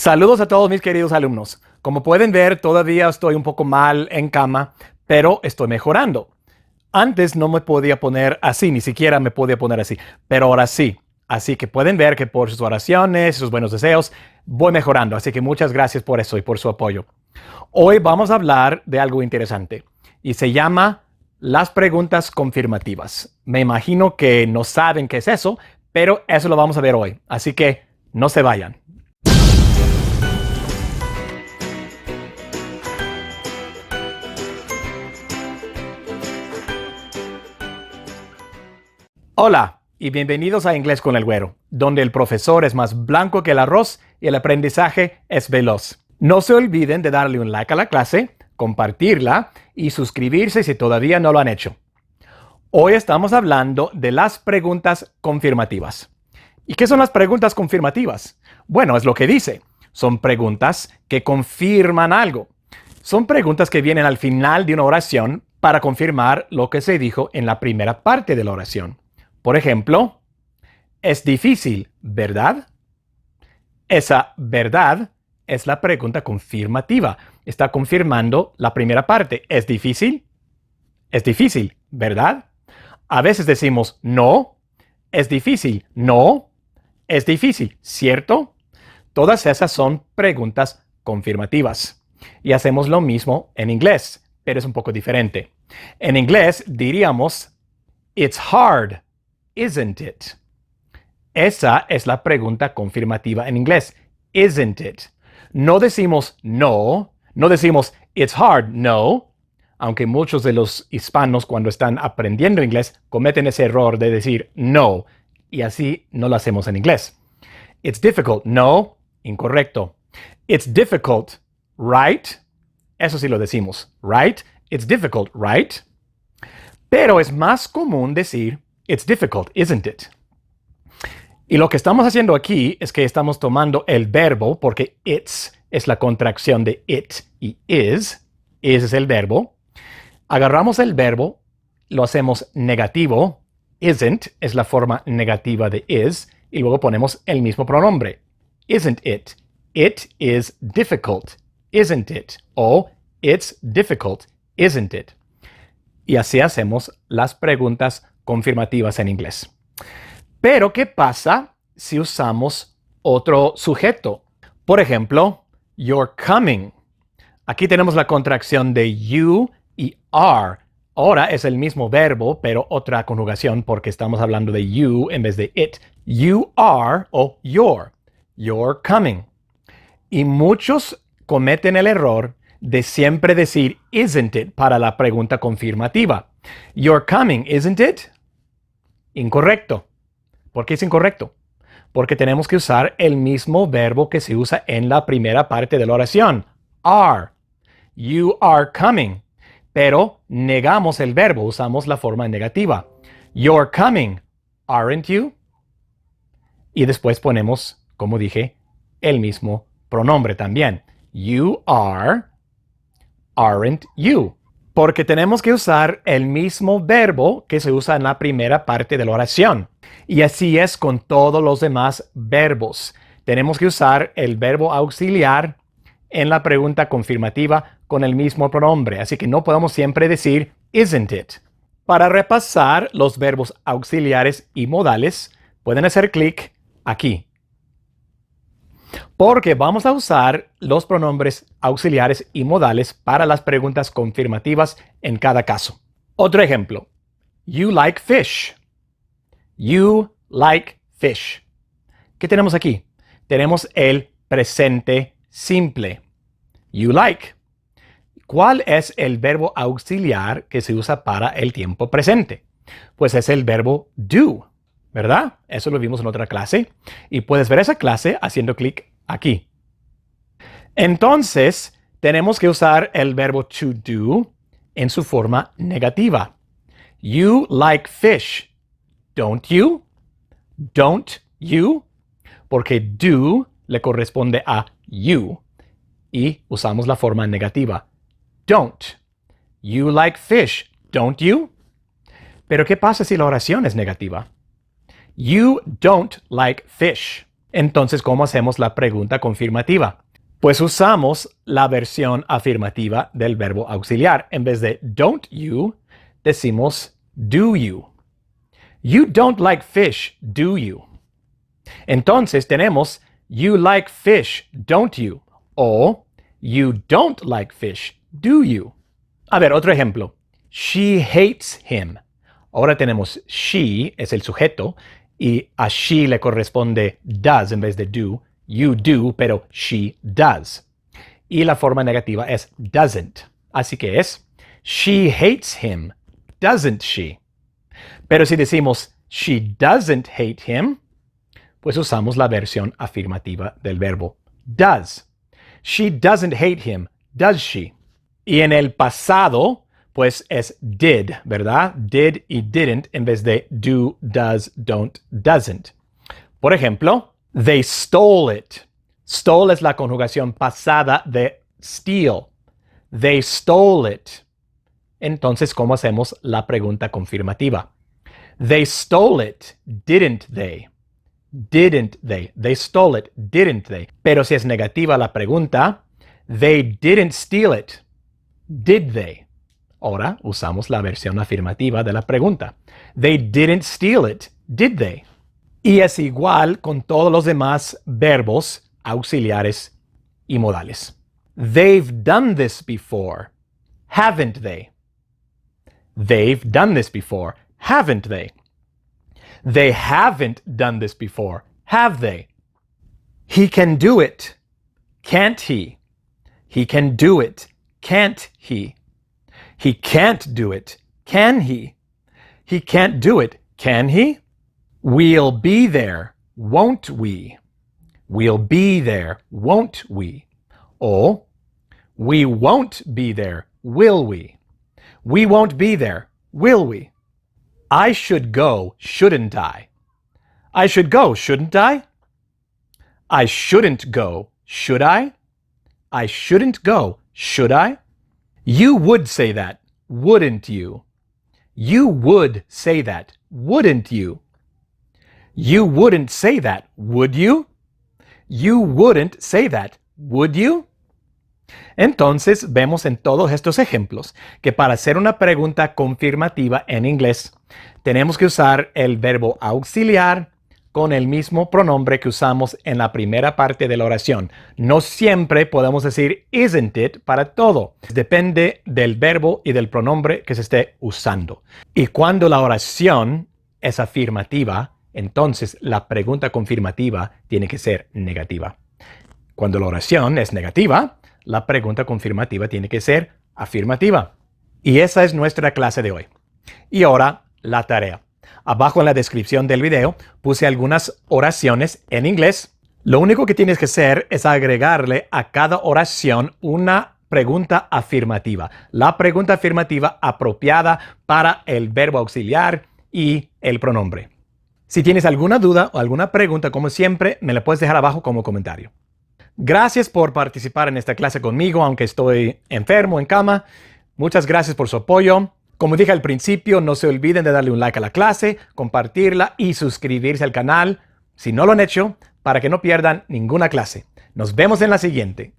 Saludos a todos mis queridos alumnos. Como pueden ver, todavía estoy un poco mal en cama, pero estoy mejorando. Antes no me podía poner así, ni siquiera me podía poner así, pero ahora sí. Así que pueden ver que por sus oraciones, sus buenos deseos, voy mejorando. Así que muchas gracias por eso y por su apoyo. Hoy vamos a hablar de algo interesante y se llama las preguntas confirmativas. Me imagino que no saben qué es eso, pero eso lo vamos a ver hoy. Así que no se vayan. Hola y bienvenidos a Inglés con el Güero, donde el profesor es más blanco que el arroz y el aprendizaje es veloz. No se olviden de darle un like a la clase, compartirla y suscribirse si todavía no lo han hecho. Hoy estamos hablando de las preguntas confirmativas. ¿Y qué son las preguntas confirmativas? Bueno, es lo que dice. Son preguntas que confirman algo. Son preguntas que vienen al final de una oración para confirmar lo que se dijo en la primera parte de la oración. Por ejemplo, es difícil, ¿verdad? Esa verdad es la pregunta confirmativa. Está confirmando la primera parte. ¿Es difícil? Es difícil, ¿verdad? A veces decimos no. Es difícil, no. Es difícil, ¿cierto? Todas esas son preguntas confirmativas. Y hacemos lo mismo en inglés, pero es un poco diferente. En inglés diríamos, it's hard, isn't it? Esa es la pregunta confirmativa en inglés. Isn't it? No decimos no, no decimos it's hard, no. Aunque muchos de los hispanos cuando están aprendiendo inglés cometen ese error de decir no. Y así no lo hacemos en inglés. It's difficult, no. Incorrecto. It's difficult, right? Eso sí lo decimos, right? It's difficult, right? Pero es más común decir it's difficult, isn't it? Y lo que estamos haciendo aquí es que estamos tomando el verbo, porque it's es la contracción de it y is. Is es el verbo. Agarramos el verbo, lo hacemos negativo. Isn't es la forma negativa de is. Y luego ponemos el mismo pronombre. Isn't it? It is difficult, isn't it? O it's difficult, isn't it? Y así hacemos las preguntas confirmativas en inglés. Pero, ¿qué pasa si usamos otro sujeto? Por ejemplo, you're coming. Aquí tenemos la contracción de you y are. Ahora es el mismo verbo, pero otra conjugación porque estamos hablando de you en vez de it. You are o you're. You're coming. Y muchos cometen el error de siempre decir isn't it para la pregunta confirmativa. You're coming, isn't it? Incorrecto. ¿Por qué es incorrecto? Porque tenemos que usar el mismo verbo que se usa en la primera parte de la oración. Are. You are coming. Pero negamos el verbo, usamos la forma negativa. You're coming, aren't you? Y después ponemos, como dije, el mismo pronombre también. You are, aren't you? Porque tenemos que usar el mismo verbo que se usa en la primera parte de la oración. Y así es con todos los demás verbos. Tenemos que usar el verbo auxiliar en la pregunta confirmativa con el mismo pronombre. Así que no podemos siempre decir isn't it. Para repasar los verbos auxiliares y modales, pueden hacer clic aquí. Porque vamos a usar los pronombres auxiliares y modales para las preguntas confirmativas en cada caso. Otro ejemplo. You like fish. You like fish. ¿Qué tenemos aquí? Tenemos el presente simple. You like. ¿Cuál es el verbo auxiliar que se usa para el tiempo presente? Pues es el verbo do, ¿verdad? Eso lo vimos en otra clase. Y puedes ver esa clase haciendo clic aquí. Entonces, tenemos que usar el verbo to do en su forma negativa. You like fish. Don't you? Don't you? Porque do le corresponde a you. Y usamos la forma negativa. Don't. You like fish, don't you? Pero ¿qué pasa si la oración es negativa? You don't like fish. Entonces, ¿cómo hacemos la pregunta confirmativa? Pues usamos la versión afirmativa del verbo auxiliar. En vez de don't you, decimos do you. You don't like fish, do you? Entonces tenemos you like fish, don't you? O you don't like fish, do you? A ver, otro ejemplo. She hates him. Ahora tenemos she, es el sujeto, y a she le corresponde does en vez de do. You do, pero she does. Y la forma negativa es doesn't. Así que es she hates him, doesn't she? Pero si decimos she doesn't hate him, pues usamos la versión afirmativa del verbo does. She doesn't hate him, does she? Y en el pasado, pues es did, ¿verdad? Did y didn't en vez de do, does, don't, doesn't. Por ejemplo, they stole it. Stole es la conjugación pasada de steal. They stole it. Entonces, ¿cómo hacemos la pregunta confirmativa? They stole it, didn't they? Didn't they? They stole it, didn't they? Pero si es negativa la pregunta, they didn't steal it, did they? Ahora usamos la versión afirmativa de la pregunta. They didn't steal it, did they? Y es igual con todos los demás verbos auxiliares y modales. They've done this before, haven't they? They've done this before, haven't they? They haven't done this before, have they? He can do it, can't he? He can do it, can't he? He can't do it, can he? He can't do it, can he? We'll be there, won't we? We'll be there, won't we? Or, we won't be there, will we? We won't be there, will we? I should go, shouldn't I? I should go, shouldn't I? I shouldn't go, should I? I shouldn't go, should I? You would say that, wouldn't you? You would say that, wouldn't you? You wouldn't say that, would you? You wouldn't say that, would you? Entonces, vemos en todos estos ejemplos que para hacer una pregunta confirmativa en inglés, tenemos que usar el verbo auxiliar con el mismo pronombre que usamos en la primera parte de la oración. No siempre podemos decir isn't it para todo. Depende del verbo y del pronombre que se esté usando. Y cuando la oración es afirmativa, entonces la pregunta confirmativa tiene que ser negativa. Cuando la oración es negativa, la pregunta confirmativa tiene que ser afirmativa. Y esa es nuestra clase de hoy. Y ahora, la tarea. Abajo en la descripción del video puse algunas oraciones en inglés. Lo único que tienes que hacer es agregarle a cada oración una pregunta afirmativa. La pregunta afirmativa apropiada para el verbo auxiliar y el pronombre. Si tienes alguna duda o alguna pregunta, como siempre, me la puedes dejar abajo como comentario. Gracias por participar en esta clase conmigo, aunque estoy enfermo en cama. Muchas gracias por su apoyo. Como dije al principio, no se olviden de darle un like a la clase, compartirla y suscribirse al canal, si no lo han hecho, para que no pierdan ninguna clase. Nos vemos en la siguiente.